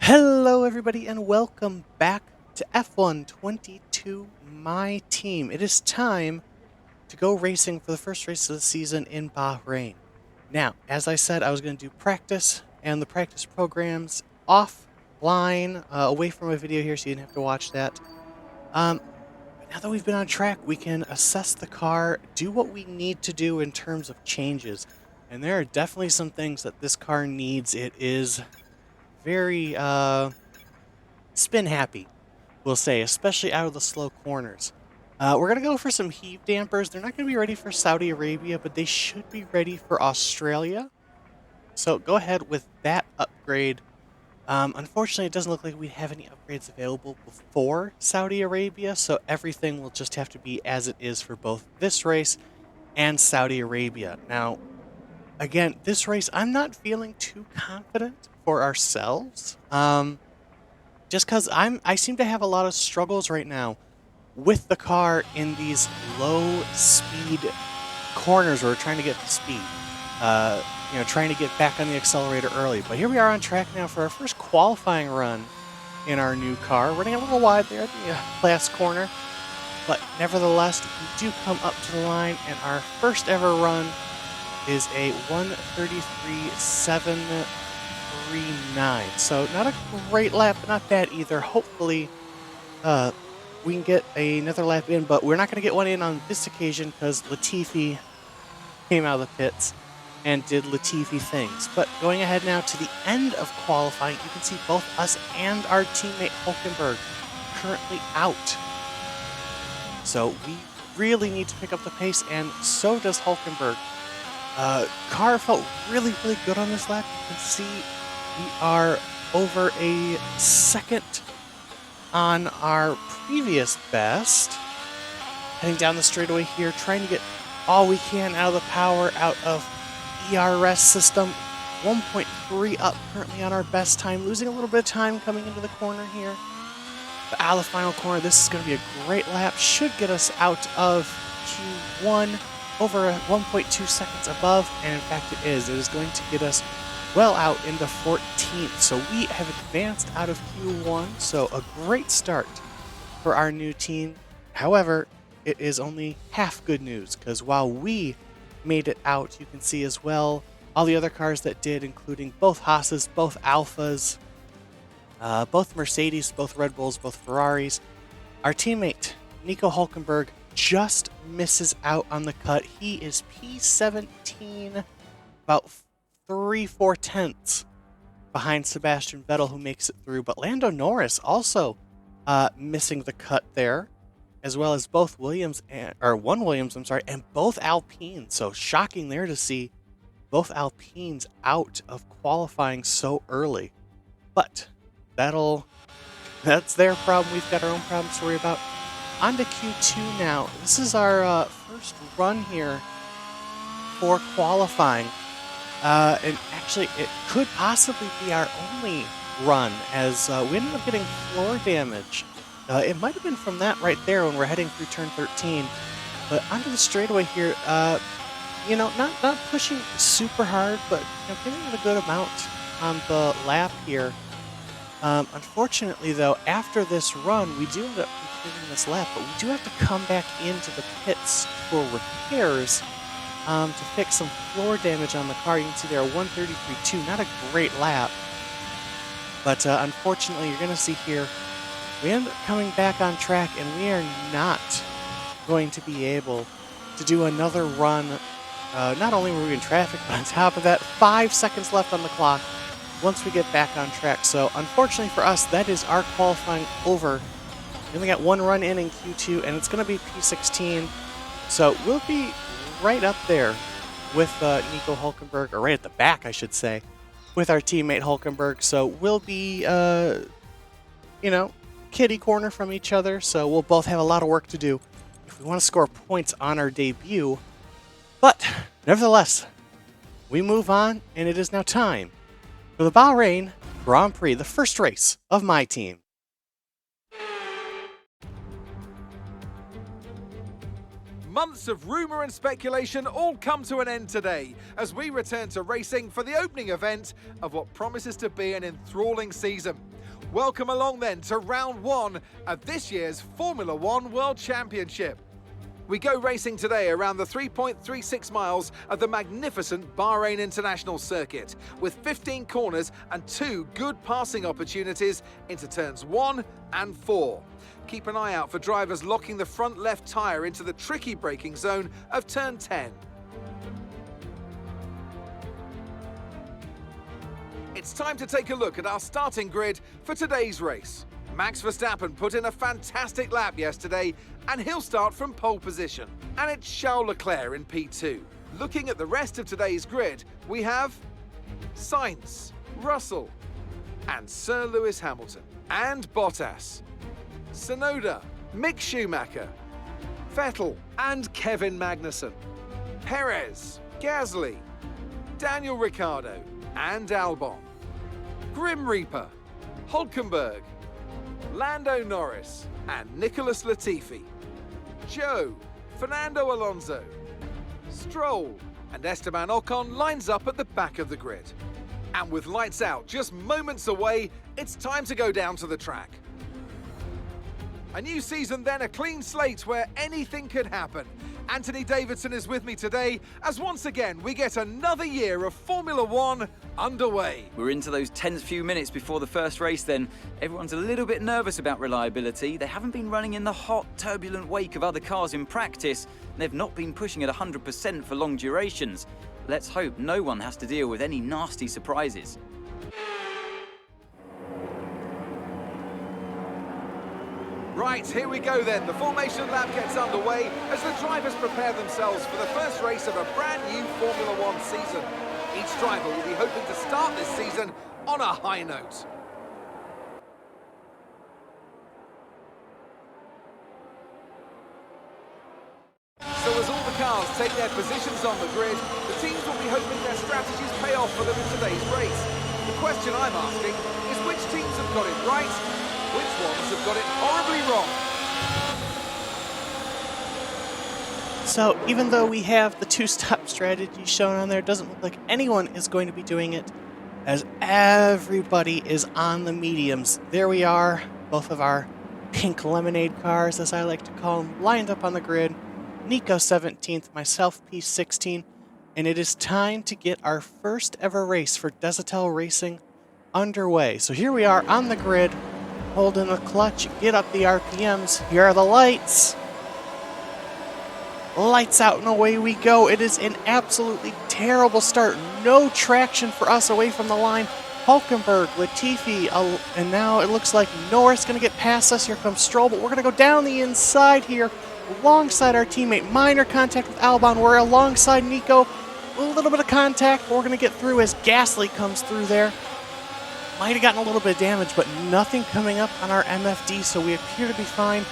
Hello, everybody, and welcome back to F1 22 My Team. It is time to go racing for the first race of the season in Bahrain. Now, as I said, I was going to do practice and the practice programs offline, away from my video here, so you didn't have to watch that. But now that we've been on track, we can assess the car, do what we need to do in terms of changes. And there are definitely some things that this car needs. It is very, spin happy, we'll say, especially out of the slow corners. We're going to go for some heave dampers. They're not going to be ready for Saudi Arabia, but they should be ready for Australia. So go ahead with that upgrade. Unfortunately, it doesn't look like we have any upgrades available before Saudi Arabia, so everything will just have to be as it is for both this race and Saudi Arabia. Now, again, this race, I'm not feeling too confident for ourselves. Just because I seem to have a lot of struggles right now with the car in these low speed corners where we're trying to get to speed. Trying to get back on the accelerator early. But here we are on track now for our first qualifying run in our new car. Running a little wide there at the last corner. But nevertheless, we do come up to the line, and our first ever run is a 1:33.739. So not a great lap, but not bad either. Hopefully, we can get another lap in, but we're not going to get one in on this occasion because Latifi came out of the pits and did Latifi things. But going ahead now to the end of qualifying, you can see both us and our teammate Hulkenberg currently out. So we really need to pick up the pace, and so does Hulkenberg. Car felt really, really good on this lap. You can see we are over a second on our previous best. Heading down the straightaway here, trying to get all we can out of the power out of ERS system. 1.3 up currently on our best time. Losing a little bit of time coming into the corner here. But out of the final corner, this is going to be a great lap. Should get us out of Q1 over 1.2 seconds above. And in fact, it is. It is going to get us well out into 14th. So we have advanced out of Q1. So a great start for our new team. However, it is only half good news, because while we made it out, you can see as well all the other cars that did, including both Haas's, both Alphas, both Mercedes, both Red Bulls, both Ferraris. Our teammate, Nico Hulkenberg, just misses out on the cut. He is P17, about 3/4 tenths behind Sebastian Vettel, who makes it through. But Lando Norris also missing the cut there, as well as both Williams and both Alpines. So shocking there to see both Alpines out of qualifying so early. But that's their problem. We've got our own problems to worry about. On to Q2 now. This is our first run here for qualifying. And actually, it could possibly be our only run, as we ended up getting floor damage. It might have been from that right there when we're heading through turn 13. But onto the straightaway here, not pushing super hard, but getting it a good amount on the lap here. Unfortunately, though, after this run, we do end up completing this lap, but we do have to come back into the pits for repairs to fix some floor damage on the car. You can see there, 1:33.2, not a great lap. But unfortunately, you're going to see here, we end up coming back on track, and we are not going to be able to do another run. Not only were we in traffic, but on top of that, 5 seconds left on the clock once we get back on track. So unfortunately for us, that is our qualifying over. We only got one run in Q2, and it's going to be P16. So we'll be right up there with Nico Hulkenberg, or right at the back, I should say, with our teammate Hulkenberg. So we'll be, kitty corner from each other. So we'll both have a lot of work to do if we want to score points on our debut. But nevertheless, we move on, and it is now time for the Bahrain Grand Prix, the first race of my team. Months of rumour and speculation all come to an end today as we return to racing for the opening event of what promises to be an enthralling season. Welcome along then to round one of this year's Formula One World Championship. We go racing today around the 3.36 miles of the magnificent Bahrain International Circuit, with 15 corners and 2 good passing opportunities into turns 1 and 4. Keep an eye out for drivers locking the front left tyre into the tricky braking zone of turn 10. It's time to take a look at our starting grid for today's race. Max Verstappen put in a fantastic lap yesterday, and he'll start from pole position. And it's Charles Leclerc in P2. Looking at the rest of today's grid, we have Sainz, Russell, and Sir Lewis Hamilton, and Bottas, Tsunoda, Mick Schumacher, Vettel, and Kevin Magnussen, Perez, Gasly, Daniel Ricciardo, and Albon, Grim Reaper, Hulkenberg, Lando Norris, and Nicholas Latifi, Joe, Fernando Alonso, Stroll, and Esteban Ocon lines up at the back of the grid. And with lights out just moments away, it's time to go down to the track. A new season then, a clean slate where anything could happen. Anthony Davidson is with me today as once again we get another year of Formula One underway. We're into those tense few minutes before the first race then. Everyone's a little bit nervous about reliability. They haven't been running in the hot, turbulent wake of other cars in practice. They've not been pushing at 100% for long durations. Let's hope no one has to deal with any nasty surprises. Right, here we go then. The formation lap gets underway as the drivers prepare themselves for the first race of a brand new Formula One season. Each driver will be hoping to start this season on a high note. So as all the cars take their positions on the grid, the teams will be hoping their strategies pay off for them in today's race. The question I'm asking is which teams have got it right? Which ones have got it horribly wrong? So even though we have the two-stop strategy shown on there, it doesn't look like anyone is going to be doing it, as everybody is on the mediums. There we are, both of our pink lemonade cars, as I like to call them, lined up on the grid. Nico 17th, myself P16, and it is time to get our first ever race for Desotell Racing underway. So here we are on the grid, holding the clutch, get up the RPMs. Here are the lights. Lights out and away we go. It is an absolutely terrible start. No traction for us away from the line. Hulkenberg, Latifi, and now it looks like Norris going to get past us. Here comes Stroll, but we're going to go down the inside here alongside our teammate. Minor contact with Albon. We're alongside Nico. A little bit of contact, but we're going to get through as Gasly comes through there. Might have gotten a little bit of damage, but nothing coming up on our MFD, so we appear to be fine.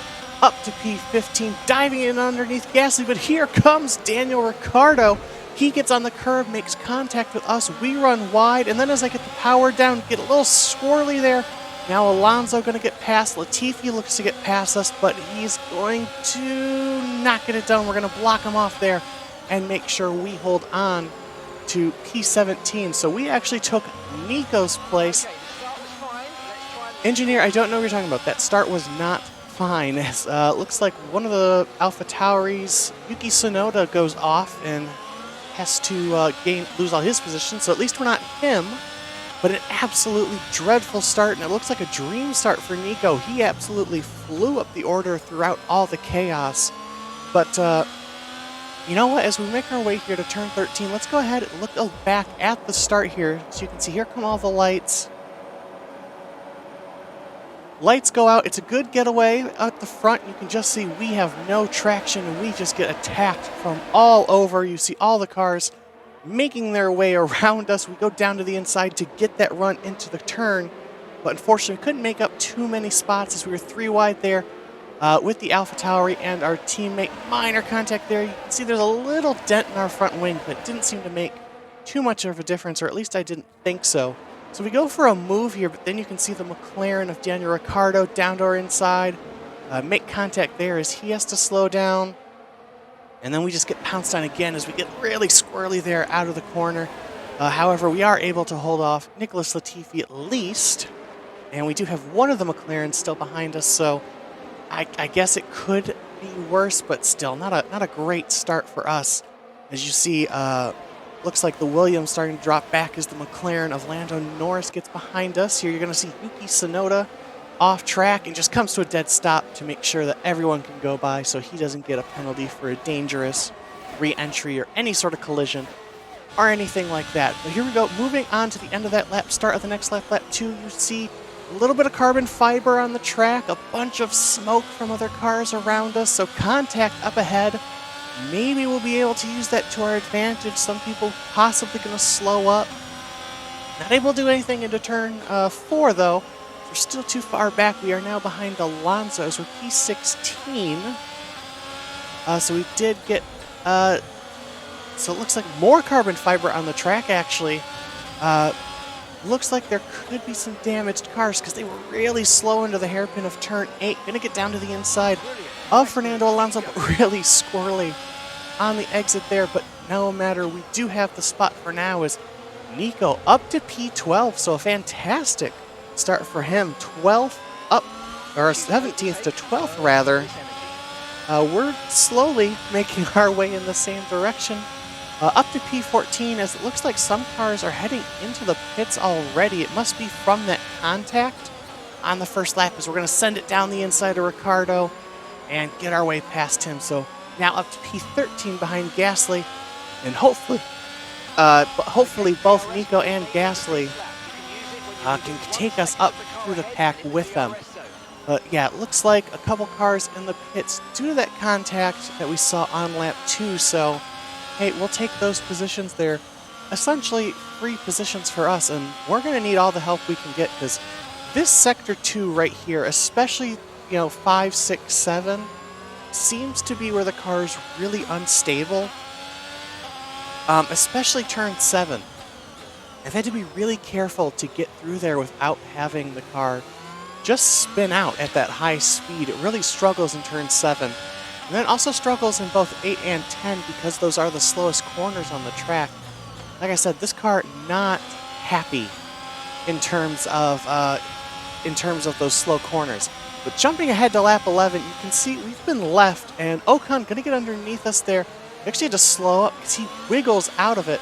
Up to P15, diving in underneath Gasly, but here comes Daniel Ricciardo. He gets on the curb, makes contact with us. We run wide, and then as I get the power down, get a little swirly there. Now Alonso going to get past. Latifi looks to get past us, but he's going to not get it done. We're going to block him off there and make sure we hold on to P17. So we actually took Nico's place. Engineer, I don't know what you're talking about. That start was not fine. As looks like one of the Alpha Tauris, Yuki Tsunoda, goes off and has to lose all his positions. So at least we're not him. But an absolutely dreadful start, and it looks like a dream start for Nico. He absolutely flew up the order throughout all the chaos. But you know what? As we make our way here to turn 13, let's go ahead and look back at the start here. So you can see here come all the lights. Lights go out. It's a good getaway at the front. You can just see we have no traction, and we just get attacked from all over. You see all the cars making their way around us. We go down to the inside to get that run into the turn, but unfortunately we couldn't make up too many spots as we were 3 wide there with the Alpha Tauri and our teammate. Minor contact there. You can see there's a little dent in our front wing, but it didn't seem to make too much of a difference, or at least I didn't think so. So we go for a move here, but then you can see the McLaren of Daniel Ricciardo down to our inside. Make contact there as he has to slow down. And then we just get pounced on again as we get really squirrely there out of the corner. However, we are able to hold off Nicholas Latifi at least. And we do have one of the McLarens still behind us, so I guess it could be worse, but still not a great start for us. As you see, looks like the Williams starting to drop back as the McLaren of Lando Norris gets behind us. Here you're going to see Yuki Tsunoda off track and just comes to a dead stop to make sure that everyone can go by so he doesn't get a penalty for a dangerous re-entry or any sort of collision or anything like that. But here we go, moving on to the end of that lap, start of the next lap, lap 2, you see a little bit of carbon fiber on the track, a bunch of smoke from other cars around us, so contact up ahead. Maybe we'll be able to use that to our advantage. Some people possibly going to slow up. Not able to do anything into turn 4, though. We're still too far back. We are now behind Alonso as we're P16. So we did get... so it looks like more carbon fiber on the track, actually. Looks like there could be some damaged cars because they were really slow into the hairpin of turn 8. Going to get down to the inside of Fernando Alonso, but really squirrely on the exit there. But no matter, we do have the spot for now as Nico up to P12. So a fantastic start for him. 12th up, or 17th to 12th rather. We're slowly making our way in the same direction. Up to P14, as it looks like some cars are heading into the pits already. It must be from that contact on the first lap, as we're going to send it down the inside of Ricciardo and get our way past him. So now up to P13 behind Gasly, and hopefully both Nico and Gasly can take us up through the pack with them. But yeah, it looks like a couple cars in the pits due to that contact that we saw on lap 2, so hey, we'll take those positions. They're essentially free positions for us, and we're going to need all the help we can get because this Sector 2 right here, especially, 5, 6, 7, seems to be where the car's really unstable, especially turn 7. I've had to be really careful to get through there without having the car just spin out at that high speed. It really struggles in turn 7. And then also struggles in both 8 and 10 because those are the slowest corners on the track. Like I said, this car not happy in terms of those slow corners. But jumping ahead to lap 11, you can see we've been left, and Ocon going to get underneath us there. We actually had to slow up because he wiggles out of it.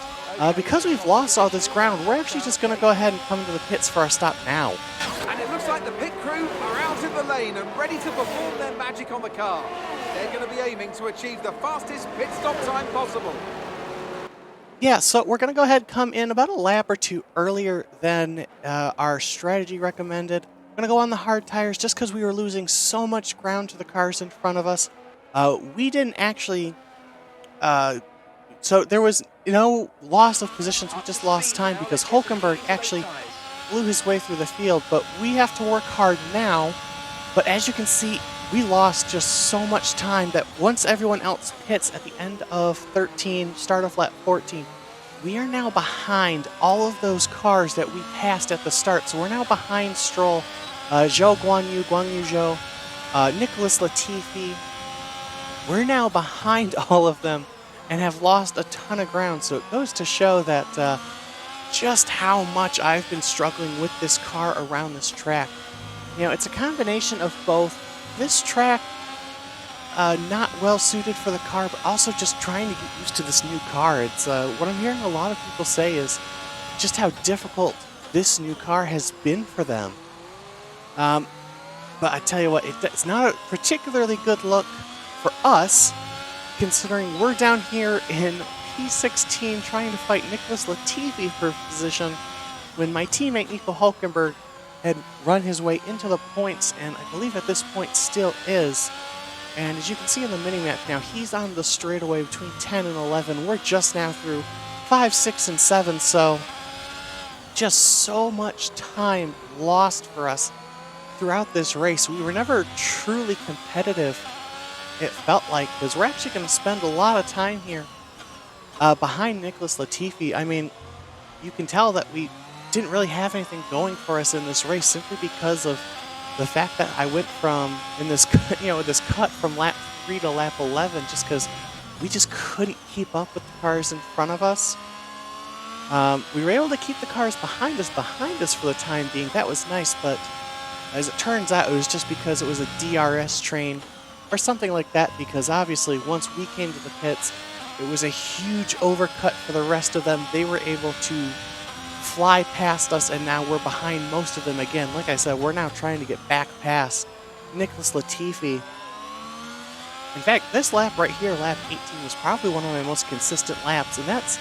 Because we've lost all this ground, we're actually just going to go ahead and come into the pits for our stop now. And it looks like the pit crew are out in the lane and ready to perform their magic on the car. They're going to be aiming to achieve the fastest pit stop time possible. Yeah, so we're going to go ahead and come in about a lap or two earlier than our strategy recommended. We're going to go on the hard tires just because we were losing so much ground to the cars in front of us. We didn't actually... so there was no loss of positions, we just lost time because Hulkenberg actually flew his way through the field, but we have to work hard now. But as you can see, we lost just so much time that once everyone else pits at the end of 13, start of lap 14, we are now behind all of those cars that we passed at the start. So we're now behind Stroll, Zhou Guanyu, Zhou, Nicholas Latifi. We're now behind all of them and have lost a ton of ground. So it goes to show that just how much I've been struggling with this car around this track. It's a combination of both this track not well suited for the car, but also just trying to get used to this new car. It's what I'm hearing a lot of people say is just how difficult this new car has been for them. But I tell you what, it's not a particularly good look for us, considering we're down here in P16 trying to fight Nicholas Latifi for position when my teammate Nico Hulkenberg had run his way into the points, and I believe at this point still is. And as you can see in the minimap now, he's on the straightaway between 10 and 11. We're just now through 5, 6, and 7, so just so much time lost for us throughout this race. We were never truly competitive, it felt like, because we're actually going to spend a lot of time here behind Nicholas Latifi. I mean, you can tell that we didn't really have anything going for us in this race simply because of the fact that I went from, in this, this cut from lap 3 to lap 11 just because we just couldn't keep up with the cars in front of us. We were able to keep the cars behind us for the time being. That was nice, but as it turns out, it was just because it was a DRS train or something like that, because obviously once we came to the pits, it was a huge overcut for the rest of them. They were able to fly past us, and now we're behind most of them again. Like I said, we're now trying to get back past Nicholas Latifi. In fact, this lap right here, lap 18, was probably one of my most consistent laps, and that's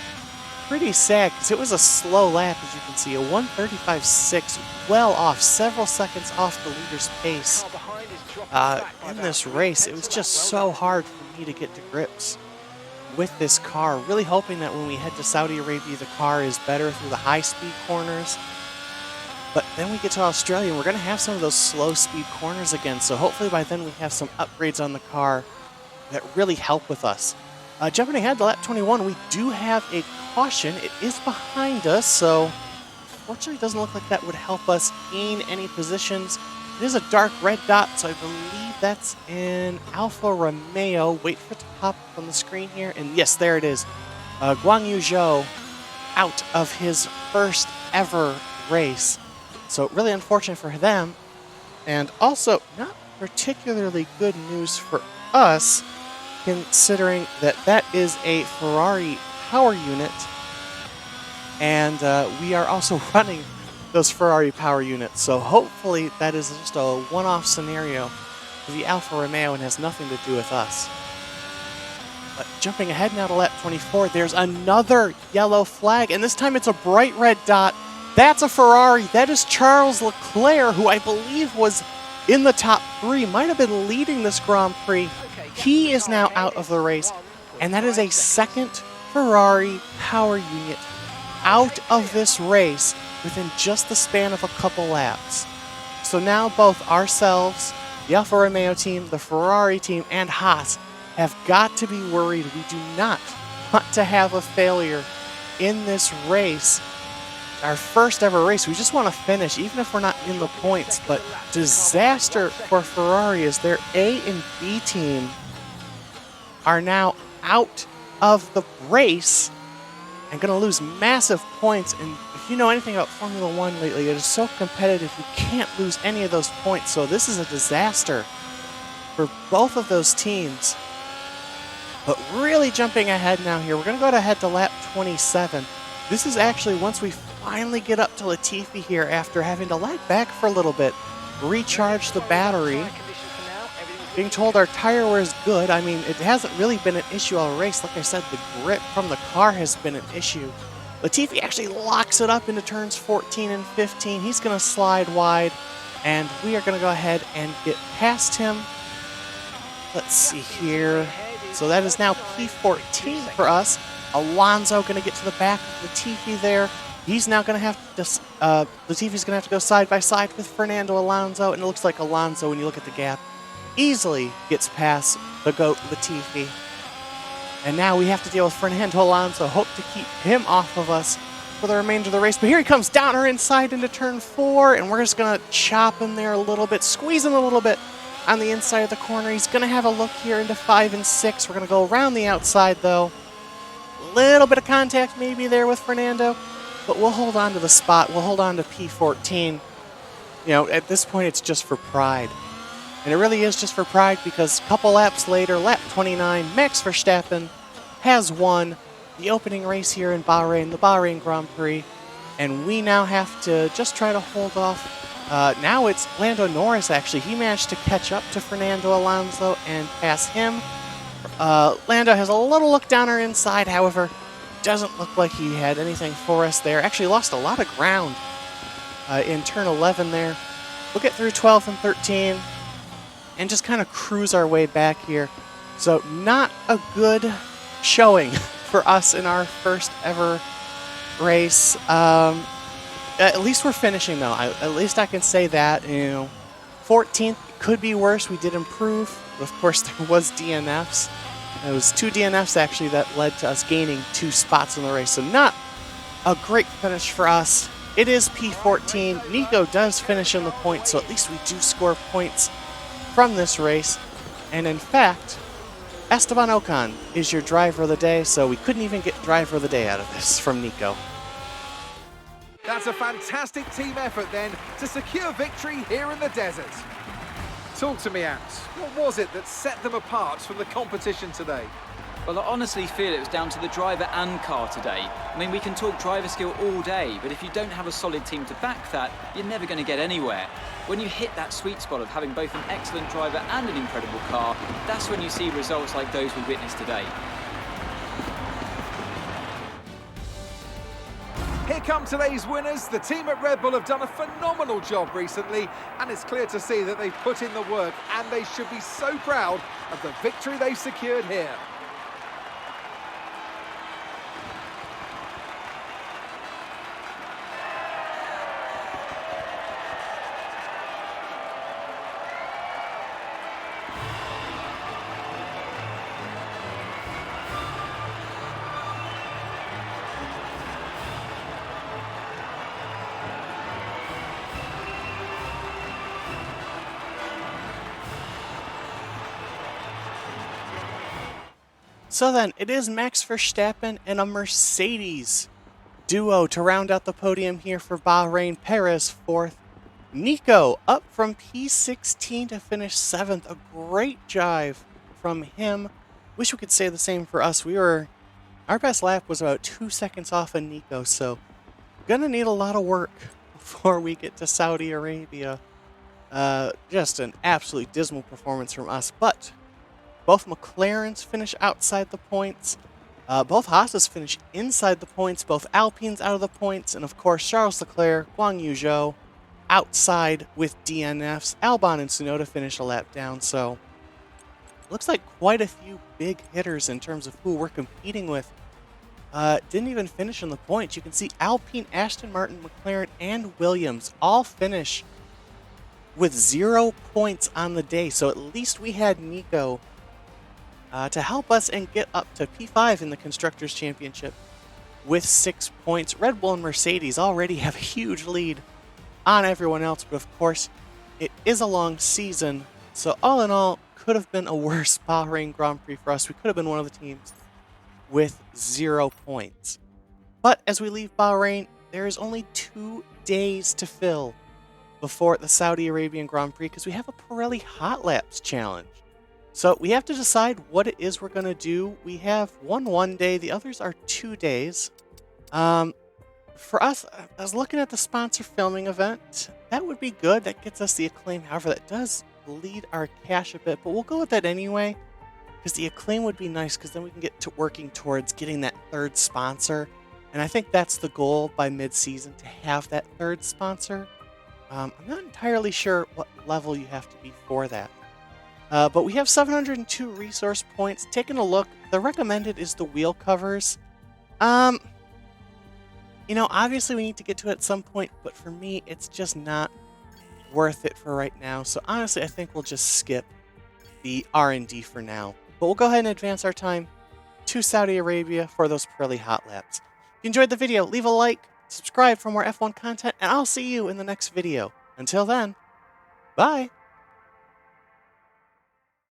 pretty sad because it was a slow lap, as you can see, a 1:35.6, well off, several seconds off the leader's pace. In this race, it was just so hard for me to get to grips with this car, really hoping that when we head to Saudi Arabia, the car is better through the high-speed corners. But then we get to Australia, and we're going to have some of those slow-speed corners again, so hopefully by then we have some upgrades on the car that really help with us. Jumping ahead to lap 21, we do have a caution. It is behind us, so unfortunately it doesn't look like that would help us gain any positions. It is a dark red dot, so I believe that's in Alfa Romeo. Wait for it to pop up on the screen here, and yes, there it is. Guang Yu Zhou out of his first ever race. So really unfortunate for them, and also not particularly good news for us, considering that that is a Ferrari power unit, and we are also running those Ferrari power units. So hopefully that is just a one-off scenario for the Alfa Romeo and has nothing to do with us. But jumping ahead now to lap 24, there's another yellow flag, and this time it's a bright red dot. That's a Ferrari. That is Charles Leclerc, who I believe was in the top 3, might have been leading this Grand Prix. He is now out of the race, and that is a second Ferrari power unit out of this race within just the span of a couple laps. So now both ourselves, the Alfa Romeo team, the Ferrari team, and Haas have got to be worried. We do not want to have a failure in this race. Our first ever race, we just want to finish, even if we're not in the points. But disaster for Ferrari as their A and B team are now out of the race and going to lose massive points. And if you know anything about Formula One lately, it is so competitive, you can't lose any of those points. So this is a disaster for both of those teams. But really jumping ahead now here, we're going to go ahead to lap 27. This is actually once we finally get up to Latifi here after having to lag back for a little bit, recharge the battery. Being told our tire wear is good. I mean, it hasn't really been an issue all race. Like I said, the grip from the car has been an issue. Latifi actually locks it up into turns 14 and 15. He's going to slide wide, and we are going to go ahead and get past him. Let's see here. So that is now P14 for us. Alonso going to get to the back of Latifi there. He's now going to have to, Latifi's going to have to go side by side with Fernando Alonso, and it looks like Alonso, when you look at the gap, easily gets past the GOAT Latifi. And now we have to deal with Fernando Alonso. Hope to keep him off of us for the remainder of the race. But here he comes down our inside into turn 4, and we're just going to chop him there a little bit, squeeze him a little bit on the inside of the corner. He's going to have a look here into 5 and 6. We're going to go around the outside, though. A little bit of contact maybe there with Fernando, but we'll hold on to the spot. We'll hold on to P14. You know, at this point, it's just for pride. And it really is just for pride, because a couple laps later, lap 29, Max Verstappen has won the opening race here in Bahrain, the Bahrain Grand Prix, and we now have to just try to hold off. Now it's Lando Norris, actually. He managed to catch up to Fernando Alonso and pass him. Lando has a little look down our inside, however, doesn't look like he had anything for us there. Actually lost a lot of ground in turn 11 there. We'll get through 12 and 13. And just kind of cruise our way back here. So not a good showing for us in our first ever race. At least we're finishing, though. At least I can say that. You know, 14th could be worse. We did improve. Of course, there was DNFs. It was 2 DNFs actually that led to us gaining 2 spots in the race. So not a great finish for us. It is P14. Nico does finish in the points, so at least we do score points from this race. And in fact, Esteban Ocon is your driver of the day, so we couldn't even get driver of the day out of this from Nico. That's a fantastic team effort then to secure victory here in the desert. Talk to me, Ants. What was it that set them apart from the competition today? Well, I honestly feel it was down to the driver and car today. I mean, we can talk driver skill all day, but if you don't have a solid team to back that, you're never going to get anywhere. When you hit that sweet spot of having both an excellent driver and an incredible car, that's when you see results like those we witnessed today. Here come today's winners. The team at Red Bull have done a phenomenal job recently, and it's clear to see that they've put in the work, and they should be so proud of the victory they've secured here. So then, it is Max Verstappen and a Mercedes duo to round out the podium here for Bahrain. Perez 4th. Nico up from P16 to finish 7th. A great drive from him. Wish we could say the same for us. Our best lap was about 2 seconds off of Nico, so gonna need a lot of work before we get to Saudi Arabia. Just an absolutely dismal performance from us, but both McLarens finish outside the points. Both Haas's finish inside the points. Both Alpines out of the points. And of course, Charles Leclerc, Guang Yu Zhou outside with DNFs. Albon and Tsunoda finish a lap down. So looks like quite a few big hitters in terms of who we're competing with. Didn't even finish in the points. You can see Alpine, Aston Martin, McLaren, and Williams all finish with 0 points on the day. So at least we had Nico to help us and get up to P5 in the Constructors' Championship with 6 points. Red Bull and Mercedes already have a huge lead on everyone else, but of course, it is a long season, so all in all, could have been a worse Bahrain Grand Prix for us. We could have been one of the teams with 0 points. But as we leave Bahrain, there is only 2 days to fill before the Saudi Arabian Grand Prix because we have a Pirelli Hot Laps challenge. So we have to decide what it is we're going to do. We have one day, the others are 2 days. For us, I was looking at the sponsor filming event. That would be good. That gets us the acclaim. However, that does bleed our cash a bit, but we'll go with that anyway because the acclaim would be nice because then we can get to working towards getting that 3rd sponsor. And I think that's the goal by mid-season, to have that 3rd sponsor. I'm not entirely sure what level you have to be for that. But we have 702 resource points. Taking a look, the recommended is the wheel covers. Obviously we need to get to it at some point, but for me, it's just not worth it for right now. So honestly, I think we'll just skip the R&D for now. But we'll go ahead and advance our time to Saudi Arabia for those Pirelli Hot Laps. If you enjoyed the video, leave a like, subscribe for more F1 content, and I'll see you in the next video. Until then, bye!